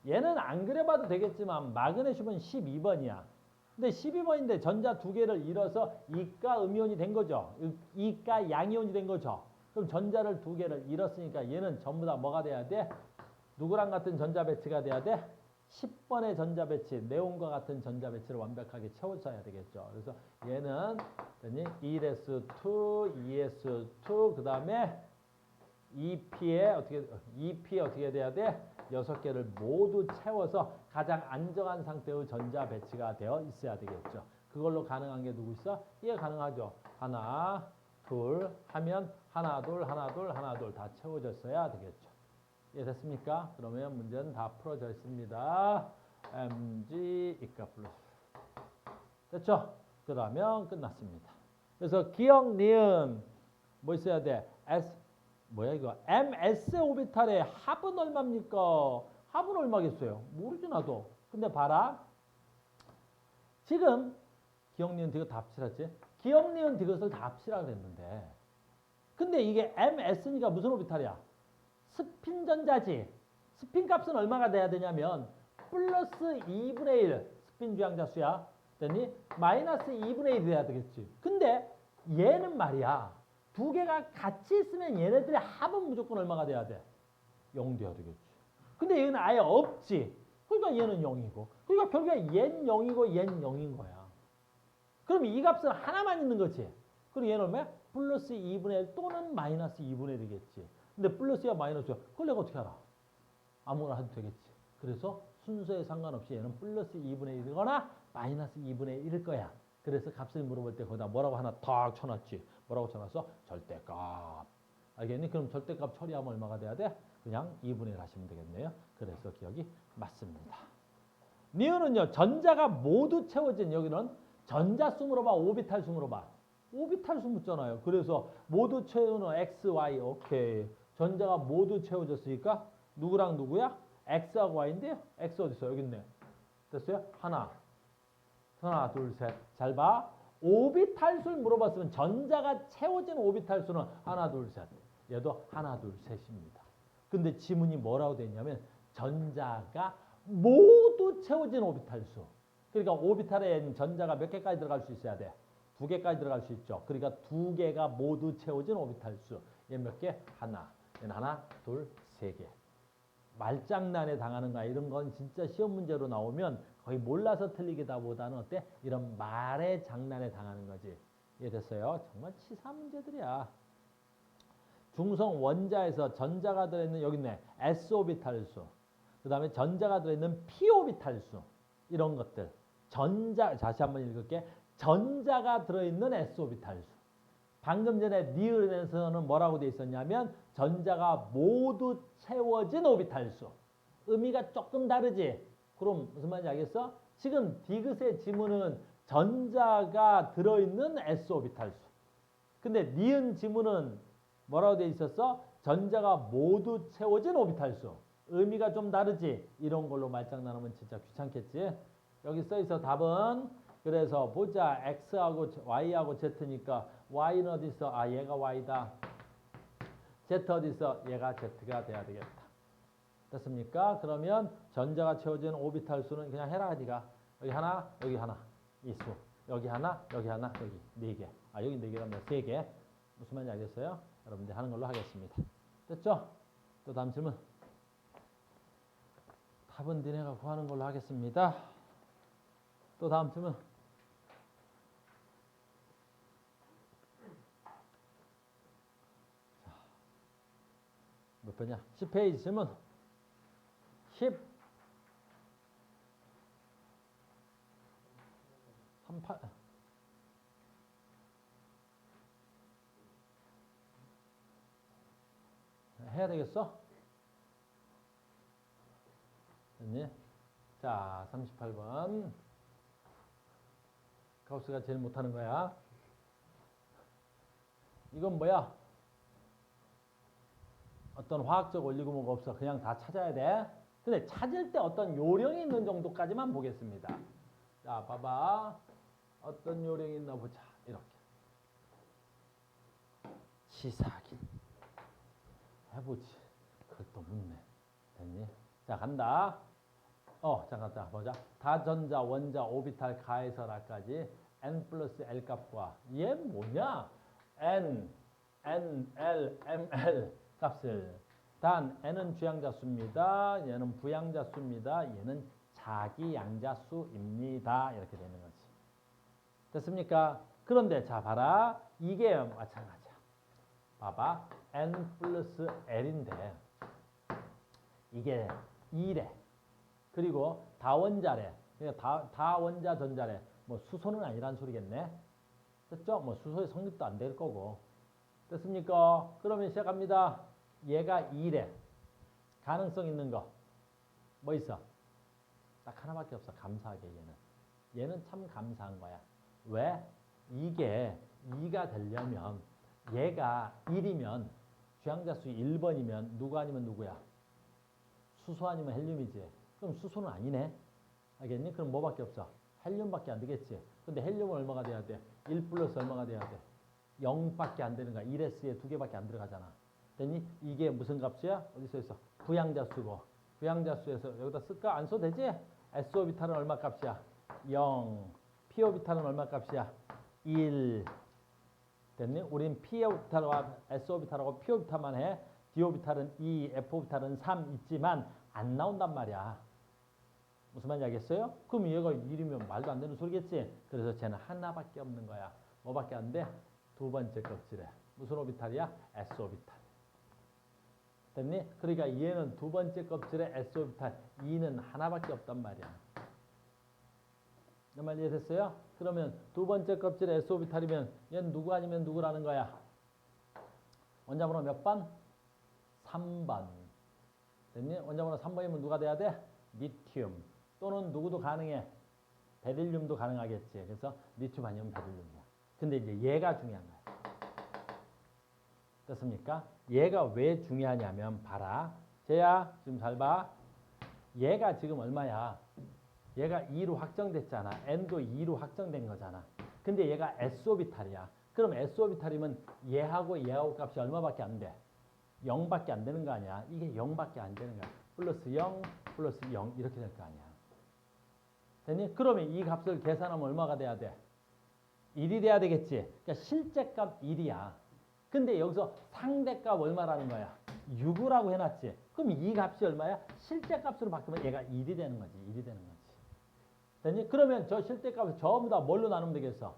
얘는 안 그래봐도 되겠지만 마그네슘은 12번이야. 근데 12번인데 전자 2개를 잃어서 이가 음이온이 된 거죠. 이가 양이온이 된 거죠. 그럼 전자를 두 개를 잃었으니까 얘는 전부 다 뭐가 돼야 돼? 누구랑 같은 전자 배치가 돼야 돼? 10번의 전자 배치, 네온과 같은 전자 배치를 완벽하게 채워줘야 되겠죠. 그래서 얘는 1s2, 2s2, 그 다음에 EP에 어떻게 돼야 돼? 6개를 모두 채워서 가장 안정한 상태의 전자 배치가 되어 있어야 되겠죠. 그걸로 가능한 게 누구 있어? 이게 가능하죠. 하나, 둘 하면 하나, 둘, 하나, 둘, 하나, 둘 다 채워졌어야 되겠죠. 이해됐습니까? 그러면 문제는 다 풀어져 있습니다. mg 이까 플러스. 됐죠? 그러면 끝났습니다. 그래서 기억, 니은 뭐 있어야 돼? s 뭐야 이거? ms 오비탈의 합은 얼마입니까? 합은 얼마겠어요? 모르지 나도. 근데 봐라. 지금 기억, 니은, 디귿 다 합치라지? 기억, 니은, 디귿을 다 합치라 그랬는데 근데 이게 ms니까 무슨 오비탈이야? 스핀 전자지. 스핀 값은 얼마가 돼야 되냐면 플러스 2분의 1 스핀 주양자 수야. 됐니? 마이너스 2분의 1이 돼야 되겠지. 근데 얘는 말이야. 두 개가 같이 있으면 얘네들의 합은 무조건 얼마가 돼야 돼? 0 돼야 되겠지. 근데 얘는 아예 없지. 그러니까 얘는 0이고. 그러니까 결국에 얘는 0이고 얘는 0인 거야. 그럼 이 값은 하나만 있는 거지. 그리고 얘는 얼마야? 플러스 2분의 1 또는 마이너스 2분의 1이겠지. 근데 플러스야 마이너스야. 그걸 내가 어떻게 알아? 아무거나 해도 되겠지. 그래서 순서에 상관없이 얘는 플러스 2분의 1이거나 마이너스 2분의 1일 거야. 그래서 값을 물어볼 때 거기다 뭐라고 하나 탁 쳐놨지. 뭐라고 쳐놨어? 절대값. 알겠니? 그럼 절대값 처리하면 얼마가 돼야 돼? 그냥 2분의 1 하시면 되겠네요. 그래서 기억이 맞습니다. 니은은요. 전자가 모두 채워진 여기는 전자수 물어봐. 오비탈수 물어봐. 오비탈수 묻잖아요. 그래서 모두 채우는 x, y. 오케이. 전자가 모두 채워졌으니까 누구랑 누구야? x하고 y인데요. x 어디 있어? 여기 있네. 됐어요? 하나, 둘, 셋. 잘 봐. 오비탈수를 물어봤으면 전자가 채워진 오비탈수는 하나, 둘, 셋. 얘도 하나, 둘, 셋입니다. 근데 지문이 뭐라고 돼 있냐면 전자가 모두 채워진 오비탈수. 그러니까 오비탈에 전자가 몇 개까지 들어갈 수 있어야 돼? 2개까지 들어갈 수 있죠. 그러니까 2개가 모두 채워진 오비탈수. 얘 몇 개? 하나. 얘는 하나, 둘, 3개. 말장난에 당하는 거야. 이런 건 진짜 시험 문제로 나오면 거의 몰라서 틀리기보다는 어때? 이런 말의 장난에 당하는 거지. 이해됐어요? 정말 치사 문제들이야. 중성 원자에서 전자가 들어있는 여기 있네. s오비탈수. 그 다음에 전자가 들어있는 p오비탈수. 이런 것들. 다시 한번 읽을게. 전자가 들어있는 s오비탈수. 방금 전에 니은에서는 뭐라고 돼 있었냐면 전자가 모두 채워진 오비탈수. 의미가 조금 다르지? 그럼 무슨 말인지 알겠어? 지금 디귿의 지문은 전자가 들어있는 s오비탈수. 근데 니은 지문은 뭐라고 돼 있었어? 전자가 모두 채워진 오비탈수. 의미가 좀 다르지? 이런 걸로 말장난하면 진짜 귀찮겠지? 여기 써있어 답은 그래서 보자. x하고 y하고 z니까 y는 어디 있어? 아 얘가 y다. z 어디 있어? 얘가 z가 돼야 되겠다. 됐습니까? 그러면 전자가 채워진 오비탈 수는 그냥 해라 니가. 여기 하나, 여기 하나. 이 수. 여기 하나, 여기 하나, 여기 4개. 아 여기 4개랍니다. 3개. 무슨 말인지 알겠어요? 여러분들 하는 걸로 하겠습니다. 됐죠? 또 다음 질문. 답은 니네가 구하는 걸로 하겠습니다. 또 다음 질문. 몇 번이야? 10페이지 질문. 10. 38. 해야 되겠어? 됐니? 자, 38번. 가우스가 제일 못하는 거야. 이건 뭐야? 어떤 화학적 원리고 뭐가 없어. 그냥 다 찾아야 돼. 근데 찾을 때 어떤 요령이 있는 정도까지만 보겠습니다. 자, 봐봐. 어떤 요령이 있나 보자. 이렇게. 치사하긴. 해보지. 그걸 또 묻네. 됐니? 자, 간다. 잠깐, 자, 보자. 다전자, 원자, 오비탈, 가에서 라까지 n 플러스 l 값과 얘 뭐냐? n n, l, m, l 값을 단 n은 주양자수입니다. 얘는 부양자수입니다. 얘는 자기양자수입니다. 이렇게 되는 거지. 됐습니까? 그런데 자 봐라. 이게 마찬가지야. 봐봐. n 플러스 l인데 이게 2래. 그리고 다원자래. 그러니까 다원자 전자래. 뭐 수소는 아니란 소리겠네. 됐죠? 뭐 수소의 성립도 안 될 거고. 됐습니까? 그러면 시작합니다. 얘가 2래. 가능성 있는 거. 뭐 있어? 딱 하나밖에 없어. 감사하게 얘는. 얘는 참 감사한 거야. 왜? 이게 2가 되려면 얘가 1이면 주양자수 1번이면 누구 아니면 누구야? 수소 아니면 헬륨이지. 그럼 수소는 아니네. 알겠니? 그럼 뭐밖에 없어? 헬륨밖에 안 되겠지. 근데 헬륨은 얼마가 돼야 돼? 1 플러스 얼마가 돼야 돼? 0밖에 안 되는 거야. 1S에 2개밖에 안 들어가잖아. 됐니? 이게 무슨 값이야? 어디서 있어? 부양자수고. 부양자수에서 여기다 쓸까? 안 써도 되지? S오비탈은 얼마 값이야? 0. P오비탈은 얼마 값이야? 1. 됐니? 우린 P오비탈과 S오비탈하고 P오비탈만 해. D오비탈은 2, F오비탈은 3 있지만 안 나온단 말이야. 무슨 말인지 알겠어요? 그럼 얘가 1이면 말도 안 되는 소리겠지? 그래서 쟤는 하나밖에 없는 거야. 뭐밖에 안 돼? 두 번째 껍질에. 무슨 오비탈이야? S오비탈. 됐니? 그러니까 얘는 두 번째 껍질에 S오비탈. 2는 하나밖에 없단 말이야. 내 말 이해됐어요? 그러면 두 번째 껍질에 S오비탈이면 얘는 누구 아니면 누구라는 거야? 원자번호 몇 번? 3번. 됐니? 원자번호 3번이면 누가 돼야 돼? 리튬. 또는 누구도 가능해. 베릴륨도 가능하겠지. 그래서 리튬 아니면 베릴륨이야. 근데 이제 얘가 중요한 거야. 됐습니까? 얘가 왜 중요하냐면 봐라. 쟤야 지금 잘 봐. 얘가 지금 얼마야? 얘가 2로 확정됐잖아. n도 2로 확정된 거잖아. 근데 얘가 S오비탈이야. 그럼 S오비탈이면 얘하고 값이 얼마밖에 안 돼? 0밖에 안 되는 거 아니야. 이게 0밖에 안 되는 거야. 플러스 0, 플러스 0 이렇게 될 거 아니야. 됐니? 그러면 이 값을 계산하면 얼마가 돼야 돼? 1이 돼야 되겠지. 그러니까 실제값 1이야. 근데 여기서 상대값 얼마라는 거야? 6이라고 해놨지. 그럼 이 값이 얼마야? 실제값으로 바꾸면 얘가 1이 되는 거지. 1이 되는 거지. 됐니? 그러면 저 실제값을 전부 다 뭘로 나누면 되겠어?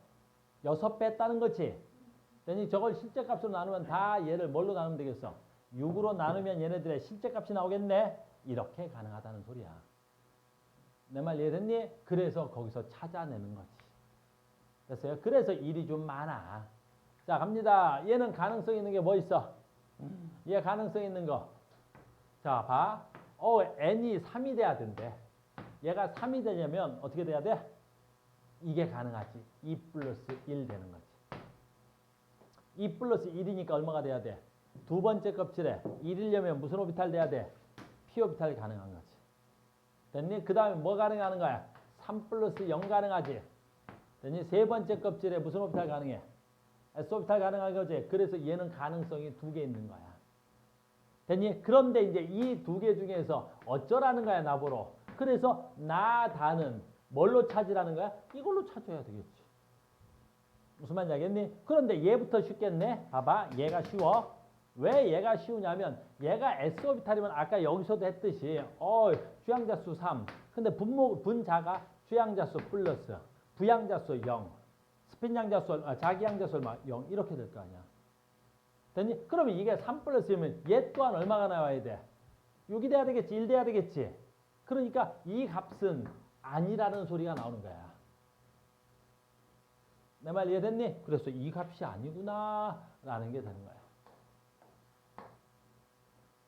6배 했다는 거지. 됐니? 저걸 실제값으로 나누면 다 얘를 뭘로 나누면 되겠어? 6으로 나누면 얘네들의 실제값이 나오겠네? 이렇게 가능하다는 소리야. 내 말 이해됐니? 그래서 거기서 찾아내는 거지. 됐어요? 그래서 일이 좀 많아. 자, 갑니다. 얘는 가능성 있는 게 뭐 있어? 얘 가능성 있는 거. 자, 봐. n이 3이 돼야 된대. 얘가 3이 되려면 어떻게 돼야 돼? 이게 가능하지. 2 플러스 1 되는 거지. 2 플러스 1이니까 얼마가 돼야 돼? 두 번째 껍질에 1이려면 무슨 오비탈 돼야 돼? P오비탈이 가능한 거지. 됐니? 그 다음에 뭐 가능하는 거야? 3 플러스 0 가능하지. 됐니? 세 번째 껍질에 무슨 오비탈 가능해? S오비탈 가능한 거지. 그래서 얘는 가능성이 2개 있는 거야. 됐니? 그런데 이제 이 2개 중에서 어쩌라는 거야, 나보러. 그래서 다는 뭘로 찾으라는 거야? 이걸로 찾아야 되겠지. 무슨 말인지 알겠니? 그런데 얘부터 쉽겠네? 봐봐. 얘가 쉬워. 왜 얘가 쉬우냐면 얘가 S오비탈이면 아까 여기서도 했듯이 주양자수 3. 근데 분자가 주양자수 플러스 부양자수 0. 스핀양자수, 자기양자수 얼마? 0. 이렇게 될 거 아니야. 됐니? 그러면 이게 3 플러스면 얘 또한 얼마가 나와야 돼? 6이 돼야 되겠지. 1 돼야 되겠지. 그러니까 이 값은 아니라는 소리가 나오는 거야. 내 말 이해됐니? 그래서 이 값이 아니구나 라는 게 되는 거야.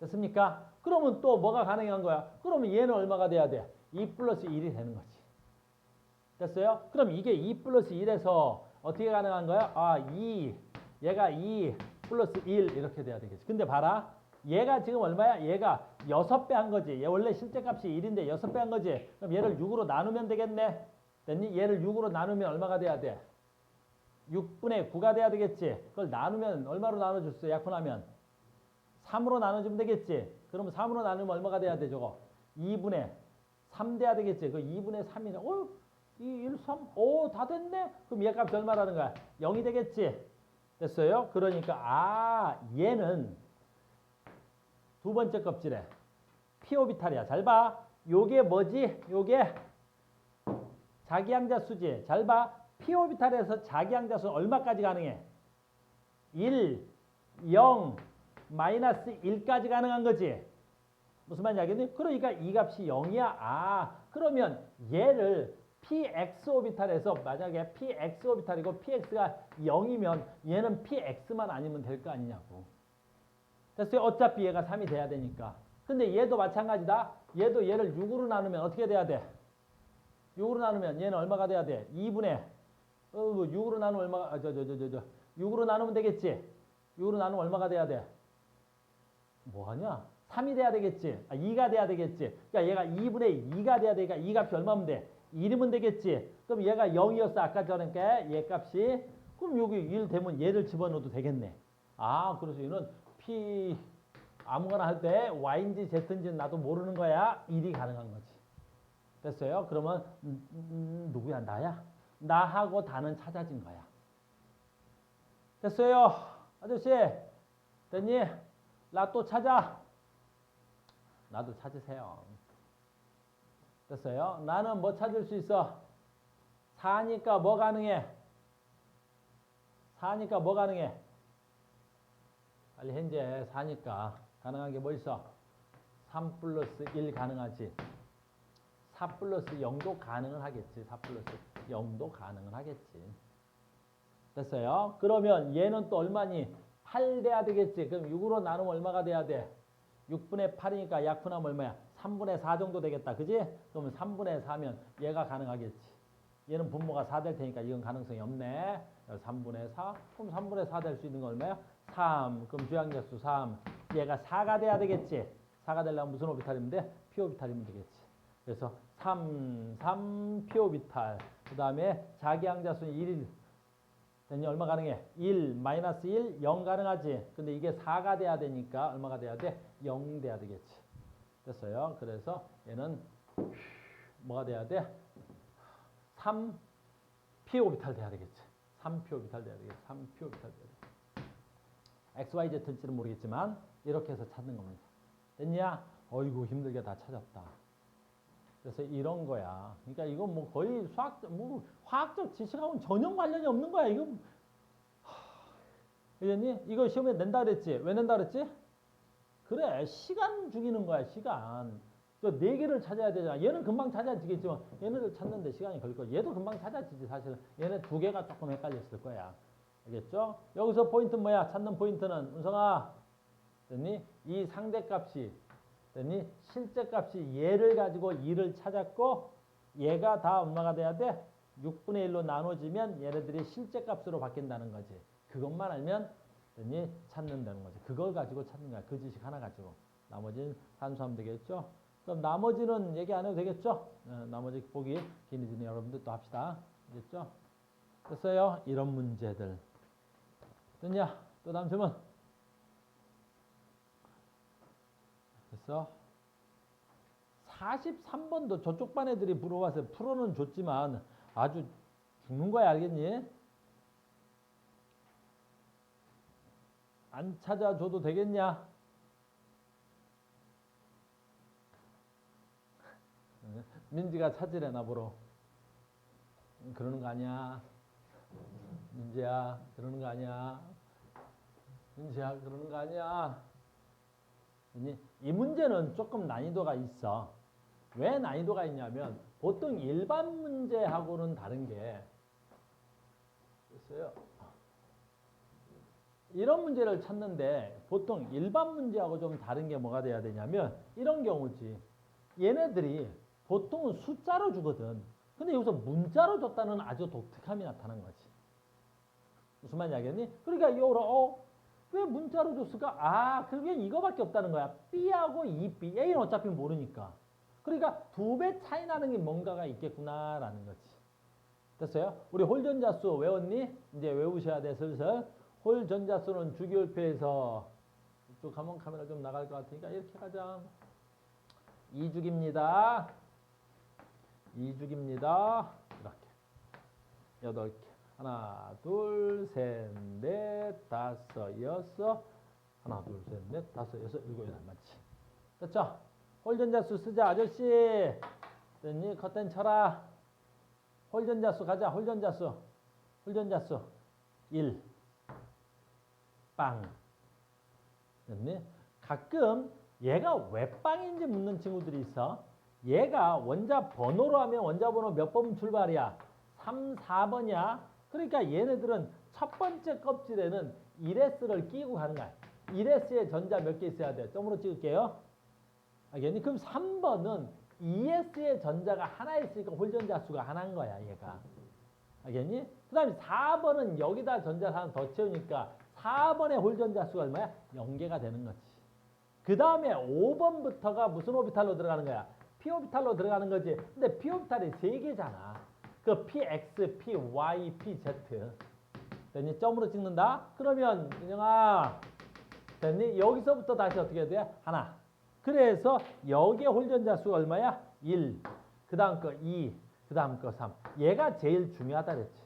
됐습니까? 그러면 또 뭐가 가능한 거야? 그러면 얘는 얼마가 돼야 돼? 2 플러스 1이 되는 거지. 됐어요? 그럼 이게 2 플러스 1에서 어떻게 가능한 거야? 얘가 2 플러스 1 이렇게 돼야 되겠지. 근데 봐라. 얘가 지금 얼마야? 얘가 6배 한 거지. 얘 원래 실제값이 1인데 6배 한 거지. 그럼 얘를 6으로 나누면 되겠네. 됐니? 얘를 6으로 나누면 얼마가 돼야 돼? 6분의 9가 돼야 되겠지. 그걸 나누면 얼마로 나눠줬어? 약분하면 3으로 나눠주면 되겠지. 그러면 3으로 나누면 얼마가 돼야 돼? 저거 2분의 3 돼야 되겠지. 그 2분의 3이네. 2, 1, 3. 다 됐네. 그럼 얘 값이 얼마라는 거야? 0이 되겠지. 됐어요? 그러니까 얘는 두 번째 껍질에 p 오비탈이야. 잘 봐. 요게 뭐지? 요게 자기양자 수지. 잘 봐. p 오비탈에서 자기양자 수는 얼마까지 가능해? 1, 0, 마이너스 1까지 가능한 거지. 무슨 말인지 알겠니? 그러니까 이 값이 0이야. 그러면 얘를 px 오비탈에서 만약에 px 오비탈이고 px가 0이면 얘는 px만 아니면 될 거 아니냐고. 됐어요? 어차피 얘가 3이 돼야 되니까. 근데 얘도 마찬가지다. 얘도 얘를 6으로 나누면 어떻게 돼야 돼? 6으로 나누면 얘는 얼마가 돼야 돼? 2분의 6으로 나누면 얼마가 6으로 나누면 되겠지? 6으로 나누면 얼마가 돼야 돼? 뭐하냐? 3이 돼야 되겠지? 2가 돼야 되겠지? 그러니까 얘가 2분의 2가 돼야 되니까 이 값이 얼마면 돼? 1이면 되겠지? 그럼 얘가 0이었어. 아까 전에 얘 값이. 그럼 여기 1 되면 얘를 집어넣어도 되겠네. 그래서 얘는 P 아무거나 할 때 Y인지 Z인지는 나도 모르는 거야. 1이 가능한 거지. 됐어요? 그러면 누구야? 나야? 나하고 다는 찾아진 거야. 됐어요? 아저씨 됐니? 나 또 찾아. 나도 찾으세요. 됐어요? 나는 뭐 찾을 수 있어? 4니까 뭐 가능해? 4니까 뭐 가능해? 빨리 현재 4니까 가능한 게 뭐 있어? 3 플러스 1 가능하지. 4 플러스 0도 가능은 하겠지. 4 플러스 0도 가능은 하겠지. 됐어요? 그러면 얘는 또 얼마니? 8 돼야 되겠지. 그럼 6으로 나누면 얼마가 돼야 돼? 6분의 8이니까 약분하면 얼마야? 3분의 4 정도 되겠다. 그지? 그러면 3분의 4면 얘가 가능하겠지. 얘는 분모가 4 될 테니까 이건 가능성이 없네. 3분의 4. 그럼 3분의 4 될 수 있는 건 얼마야? 3. 그럼 주양자수 3. 얘가 4가 돼야 되겠지. 4가 되려면 무슨 오비탈이면 돼? p 오비탈이면 되겠지. 그래서 3 p 오비탈. 그 다음에 자기양자수는 1. 됐니? 얼마 가능해? 1, 마이너스 1, 0 가능하지. 근데 이게 4가 돼야 되니까 얼마가 돼야 돼? 0 돼야 되겠지. 됐어요? 그래서 얘는 뭐가 돼야 돼? 3 p 오비탈 돼야 되겠지. 3 p 오비탈 돼야 되겠지. 3 p 오비탈 돼야 되겠지. x, y, z일지는 모르겠지만 이렇게 해서 찾는 겁니다. 됐냐? 어이구 힘들게 다 찾았다. 그래서 이런 거야. 그러니까 이건 뭐 거의 화학적 지식하고는 전혀 관련이 없는 거야. 이거 그랬니? 이거 시험에 낸다 그랬지? 왜 낸다 그랬지? 그래, 시간 죽이는 거야, 시간. 저 4개를 찾아야 되잖아. 얘는 금방 찾아지겠지만 얘네를 찾는데 시간이 걸릴 거야. 얘도 금방 찾아지지 사실은. 얘네 2개가 조금 헷갈렸을 거야. 알겠죠? 여기서 포인트는 뭐야? 찾는 포인트는 은성아, 됐니? 이 상대값이 됐니? 실제값이 얘를 가지고 2를 찾았고 얘가 다 얼마가 돼야 돼? 6분의 1로 나눠지면 얘네들이 실제값으로 바뀐다는 거지. 그것만 알면 됐니? 찾는다는 거지. 그걸 가지고 찾는 거야. 그 지식 하나 가지고. 나머지는 산수하면 되겠죠? 그럼 나머지는 얘기 안 해도 되겠죠? 나머지 보기 기니지니 여러분들 또 합시다. 알겠죠? 됐어요? 이런 문제들. 됐냐? 또 다음 질문. 됐어? 43번도 저쪽 반 애들이 물어봐서 풀어는 줬지만 아주 죽는 거야. 알겠니? 안 찾아줘도 되겠냐? 민지가 찾으래 나보러. 그러는 거 아니야. 민지야 그러는 거 아니야. 민지야 그러는 거 아니야. 이 문제는 조금 난이도가 있어. 왜 난이도가 있냐면 보통 일반 문제하고는 다른 게 있어요. 이런 문제를 찾는데 보통 일반 문제하고 좀 다른 게 뭐가 돼야 되냐면 이런 경우지. 얘네들이 보통은 숫자로 주거든. 근데 여기서 문자로 줬다는 아주 독특함이 나타난 거지. 무슨 말인지 알겠니? 그러니까 이거로 왜 문자로 줬을까? 그게 이거밖에 없다는 거야. B하고 2B. A는 어차피 모르니까. 그러니까 2배 차이 나는 게 뭔가가 있겠구나라는 거지. 됐어요? 우리 홀전자수 외웠니? 이제 외우셔야 돼 슬슬. 홀전자수는 주기율표에서 이쪽 가면 카메라 좀 나갈 것 같으니까 이렇게 가자. 2주기입니다. 2주기입니다. 이렇게 8개. 하나, 둘, 셋, 넷, 다섯, 여섯. 하나, 둘, 셋, 넷, 다섯, 여섯, 일곱, 여덟. 맞지? 됐죠? 홀전자수 쓰자, 아저씨. 됐니? 컷된 쳐라. 홀전자수 가자, 홀전자수. 홀전자수. 1. 빵. 됐니? 가끔 얘가 왜 빵인지 묻는 친구들이 있어. 얘가 원자 번호로 하면 원자 번호 몇 번 출발이야? 3, 4번이야. 그러니까 얘네들은 첫 번째 껍질에는 1s를 끼고 가는 거야. 1s에 전자 몇 개 있어야 돼? 점으로 찍을게요. 알겠니? 그럼 3번은 2s의 전자가 하나 있으니까 홀전자 수가 하나인 거야, 얘가. 알겠니? 그 다음에 4번은 여기다 전자를 하나 더 채우니까 4번의 홀전자 수가 얼마야? 0개가 되는 거지. 그 다음에 5번부터가 무슨 오비탈로 들어가는 거야? p 오비탈로 들어가는 거지. 근데 p 오비탈이 3개잖아. 그 px, py, pz. 됐니? 점으로 찍는다? 그러면 인영아 됐니? 여기서부터 다시 어떻게 해야 돼? 하나. 그래서 여기에 홀전자 수가 얼마야? 1. 그 다음 거 2. 그 다음 거 3. 얘가 제일 중요하다 그랬지.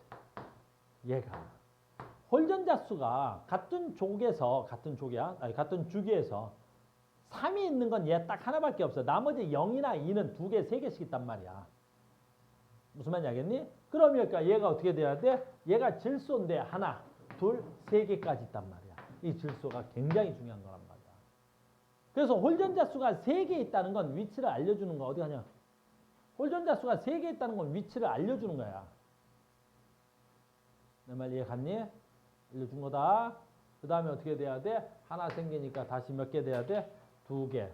얘가. 홀전자 수가 같은 족에서, 같은 족이야? 아니, 같은 주기에서 3이 있는 건 얘 딱 하나밖에 없어. 나머지 0이나 2는 2개, 3개씩 있단 말이야. 무슨 말인지 알겠니? 그러니까 얘가 어떻게 돼야 돼? 얘가 질소인데 하나, 둘, 3개까지 있단 말이야. 이 질소가 굉장히 중요한 거란 말이야. 그래서 홀전자 수가 3개 있다는 건 위치를 알려주는 거. 어디 가냐? 홀전자 수가 3개 있다는 건 위치를 알려주는 거야. 내 말 이해 갔니? 알려준 거다. 그 다음에 어떻게 돼야 돼? 하나 생기니까 다시 몇 개 돼야 돼? 2개.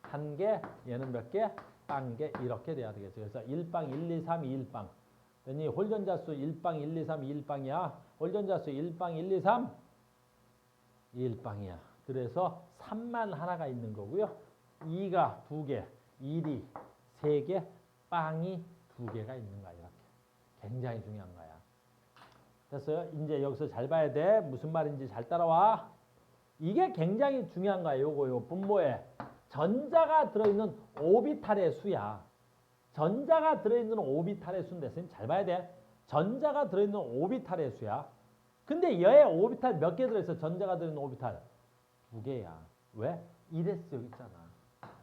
1개, 얘는 몇 개? 빵개. 이렇게 돼야 되겠죠. 그래서 1빵, 1, 2, 3, 2, 1빵. 됐니? 홀전자수 1빵, 1, 2, 3, 2, 1빵이야. 홀전자수 1빵, 1, 2, 3, 2, 1빵이야. 그래서 3만 하나가 있는 거고요. 2가 2개, 1이 3개, 빵이 2개가 있는 거야. 이렇게. 굉장히 중요한 거야. 됐어요? 이제 여기서 잘 봐야 돼. 무슨 말인지 잘 따라와. 이게 굉장히 중요한 거야. 요거 분모에 전자가 들어있는 오비탈의 수야. 전자가 들어있는 오비탈의 수인데 선생님 잘 봐야 돼. 전자가 들어있는 오비탈의 수야. 근데 얘의 오비탈 몇 개 들어있어? 전자가 들어있는 오비탈 2개야. 왜? 1s 여기 있잖아.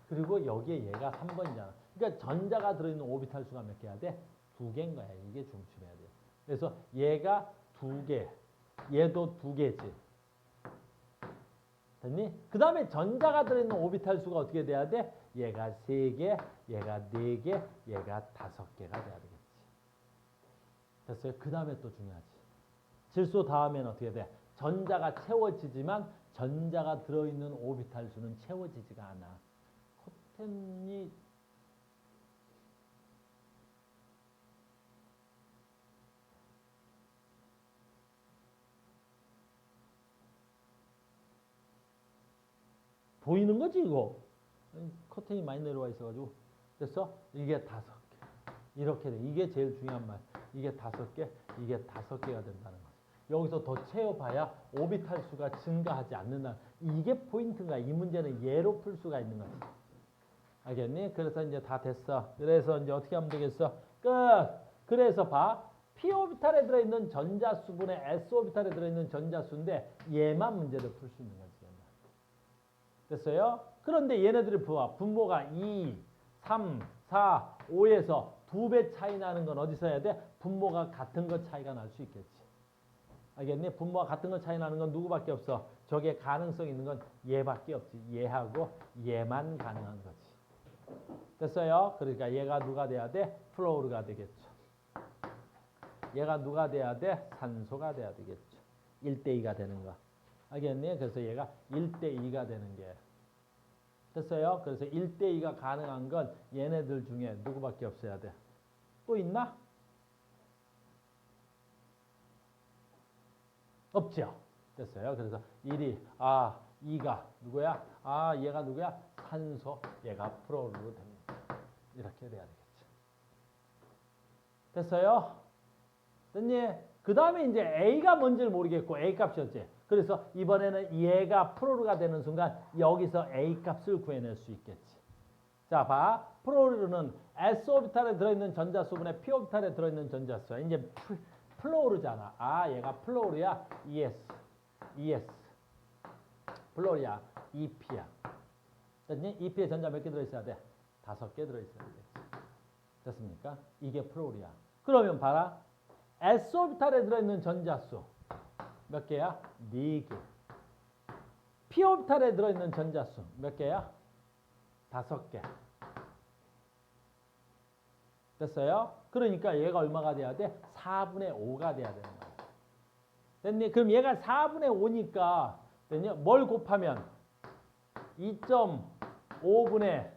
그리고 여기에 얘가 3번이잖아. 그러니까 전자가 들어있는 오비탈 수가 몇 개야 돼? 2개인 거야. 이게 중심해야 돼. 그래서 얘가 2개, 얘도 2개지. 됐니? 그 다음에 전자가 들어있는 오비탈 수가 어떻게 돼야 돼? 얘가 3개, 얘가 4개, 얘가 5개가 돼야 되겠지. 됐어요? 그 다음에 또 중요하지. 질소 다음에는 어떻게 돼? 전자가 채워지지만 전자가 들어있는 오비탈 수는 채워지지가 않아. 코텐이 보이는 거지 이거. 커튼이 많이 내려와 있어가지고. 됐어? 이게 5개. 이렇게 돼. 이게 제일 중요한 말. 이게 5개, 이게 5개가 된다는 거지. 여기서 더 채워봐야 오비탈 수가 증가하지 않는다. 이게 포인트인가? 이 문제는 얘로 풀 수가 있는 거지. 알겠니? 그래서 이제 다 됐어. 그래서 이제 어떻게 하면 되겠어? 끝. 그래서 봐. p 오비탈에 들어있는 전자수분의 s 오비탈에 들어있는 전자수인데 얘만 문제를 풀 수 있는 거지. 됐어요? 그런데 얘네들이 분모가 2, 3, 4, 5에서 2배 차이 나는 건 어디서 해야 돼? 분모가 같은 것 차이가 날 수 있겠지. 알겠니? 분모가 같은 것 차이 나는 건 누구밖에 없어? 저게 가능성 있는 건 얘밖에 없지. 얘하고 얘만 가능한 거지. 됐어요? 그러니까 얘가 누가 돼야 돼? 플로르가 되겠죠. 얘가 누가 돼야 돼? 산소가 돼야 되겠죠. 1대2가 되는 거. 알겠니? 그래서 얘가 1대2가 되는 게 됐어요? 그래서 1대2가 가능한 건 얘네들 중에 누구밖에 없어야 돼? 또 있나? 없죠? 됐어요? 그래서 1이 2가 누구야? 얘가 누구야? 산소, 얘가 프로르 됩니다. 이렇게 돼야 되겠죠. 됐어요? 됐니? 그 다음에 이제 A가 뭔지를 모르겠고 A 값이었지. 그래서 이번에는 얘가 프로르가 되는 순간 여기서 A 값을 구해낼 수 있겠지. 자, 봐. 프로르는 S 오비탈에 들어있는 전자수분의 P 오비탈에 들어있는 전자수야. 이제 플로우르잖아. 아, 얘가 플로우르야. ES. 플로우르야. EP야. 됐니? EP에 전자 몇 개 들어있어야 돼? 5개 들어있어야 돼. 됐습니까? 이게 플로우르야. 그러면 봐라. S 오비탈에 들어있는 전자수 몇 개야? 4개. P 오비탈에 들어있는 전자수 몇 개야? 5개. 됐어요? 그러니까 얘가 얼마가 돼야 돼? 4분의 5가 돼야 되는 거야. 됐니? 그럼 얘가 4분의 5니까 됐니? 뭘 곱하면 2.5분의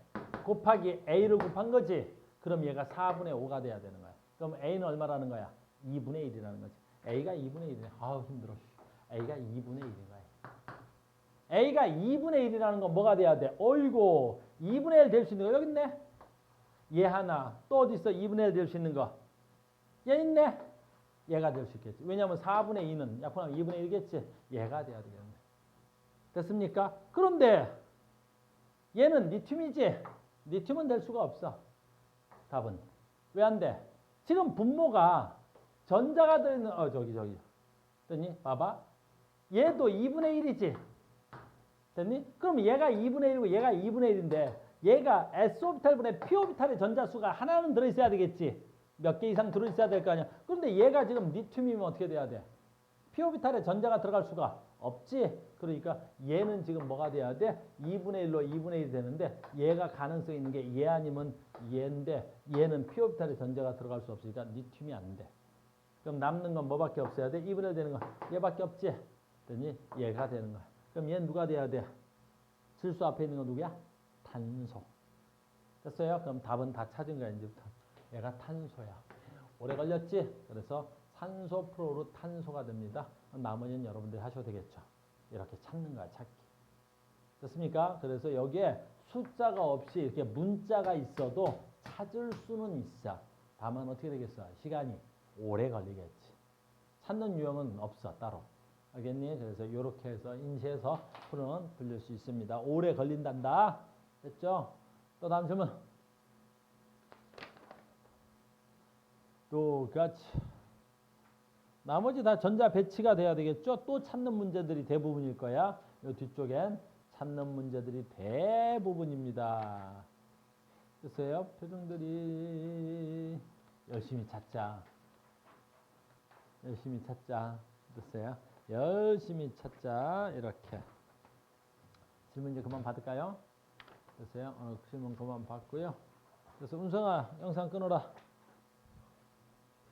곱하기 A를 곱한 거지. 그럼 얘가 4분의 5가 돼야 되는 거야. 그럼 A는 얼마라는 거야? 2분의 1이라는 거지. A가 2분의 1이네. 아우 힘들어. A가 2분의 1인 거야. A가 2분의 1이라는 건 뭐가 돼야 돼? 어이고 2분의 1 될 수 있는 거 여기 있네. 얘 하나. 또 어디 있어? 2분의 1 될 수 있는 거. 얘 있네. 얘가 될 수 있겠지. 왜냐하면 4분의 2는 약분하면 2분의 1이겠지. 얘가 돼야 되겠네. 됐습니까? 그런데 얘는 리튬이지. 리튬은 될 수가 없어. 답은. 왜 안 돼? 지금 분모가 전자가 들어있는 저기. 됐니? 봐봐. 얘도 2분의 1이지. 됐니? 그럼 얘가 2분의 1이고 얘가 2분의 1인데 얘가 s오비탈분의 p오비탈의 전자수가 하나는 들어있어야 되겠지. 몇 개 이상 들어있어야 될 거 아니야. 그런데 얘가 지금 리튬이면 어떻게 돼야 돼? p오비탈에 전자가 들어갈 수가 없지. 그러니까 얘는 지금 뭐가 돼야 돼? 2분의 1로 2분의 1이 되는데 얘가 가능성이 있는 게 얘 아니면 얘인데 얘는 p오비탈에 전자가 들어갈 수 없으니까 리튬이 안 돼. 그럼 남는 건 뭐밖에 없어야 돼? 2분의 1 되는 건 얘밖에 없지. 그랬더니 얘가 되는 거야. 그럼 얘는 누가 돼야 돼? 질소 앞에 있는 건 누구야? 탄소. 됐어요? 그럼 답은 다 찾은 거야 이제부터. 얘가 탄소야. 오래 걸렸지? 그래서 산소 플로르 탄소가 됩니다. 나머지는 여러분들이 하셔도 되겠죠. 이렇게 찾는 거야, 찾기. 됐습니까? 그래서 여기에 숫자가 없이 이렇게 문자가 있어도 찾을 수는 있어. 다만 어떻게 되겠어? 시간이 오래 걸리겠지. 찾는 유형은 없어, 따로. 알겠니? 그래서 이렇게 해서 인시해서 풀은 불릴 수 있습니다. 오래 걸린단다. 됐죠? 또 다음 질문. 똑같이. 나머지 다 전자 배치가 돼야 되겠죠? 또 찾는 문제들이 대부분일 거야. 이 뒤쪽엔 찾는 문제들이 대부분입니다. 됐어요? 표정들이 열심히 찾자. 열심히 찾자. 됐어요? 열심히 찾자. 이렇게. 질문 이제 그만 받을까요? 됐어요? 질문 그만 받고요. 그래서 운성아, 영상 끊어라.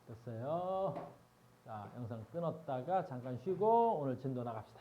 됐어요? 자, 영상 끊었다가 잠깐 쉬고 오늘 진도 나갑시다.